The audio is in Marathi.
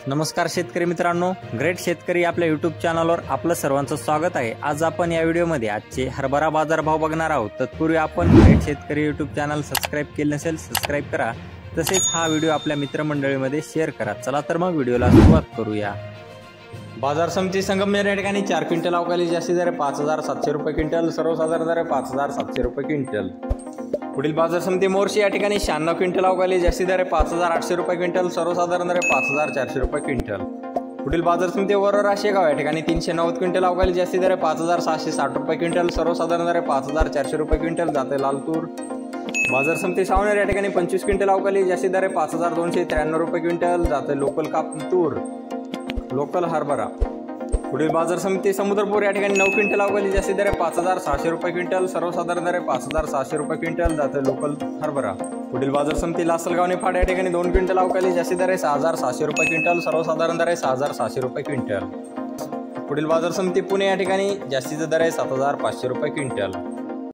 नमस्कार शेतकरी मित्रांनो, ग्रेट शेतकरी आपल्या यूट्यूब चॅनलवर आपलं सर्वांचं स्वागत आहे। आज आपण या व्हिडिओमध्ये आजचे हरभरा बाजार भाव बघणार आहोत। तत्पूर्वी आपण ग्रेट शेतकरी यूट्यूब चॅनल सबस्क्राइब केले नसेल सबस्क्राइब करा, तसेच हा व्हिडिओ आपल्या मित्रमंडळीमध्ये शेअर करा। चला तर मग व्हिडिओला सुरुवात करूया। बाजार समिती संगमनेर या ठिकाणी 4 क्विंटल अवकाळी जास्ती दर 5700 रुपये क्विंटल, सर्वसाधारण दर 5700 रुपये क्विंटल। पुढील बाजार समिती मोर्शी या ठिकाणी 96 क्विंटल अवकाळी जास्ती दर 5800 रुपये क्विंटल, सर्वसाधारण दर 5400 रुपये क्विंटल। पुढील बाजार समिती वरोरा शेगाव या ठिकाणी 390 क्विंटल अवकाळी जास्ती दर 5660 रुपये क्विंटल, सर्वसाधारण दर 5400 रुपये क्विंटल जाते लाल तूर। बाजार समिती सावनेर या ठिकाणी 25 क्विंटल अवकाळी जास्ती दर 5293 रुपये क्विंटल जाते लोकल काप तूर लोकल हरभरा। पुढील बाजार समिती समुद्रपूर या ठिकाणी 9 क्विंटल अवकाळी जास्ती दर 5600 रुपये क्विंटल, सर्वसाधारण दर 5600 रुपये क्विंटल जाते लोकल हरभरा। पुढील बाजार समिती लासलगाव निफाड या ठिकाणी 2 क्विंटल अवकाळी जास्ती दर 6700 रुपये क्विंटल, सर्वसाधारण दर 6600 रुपये क्विंटल। पुढील बाजार समिती पुणे या ठिकाणी जास्तीचा दर 7500 रुपये क्विंटल।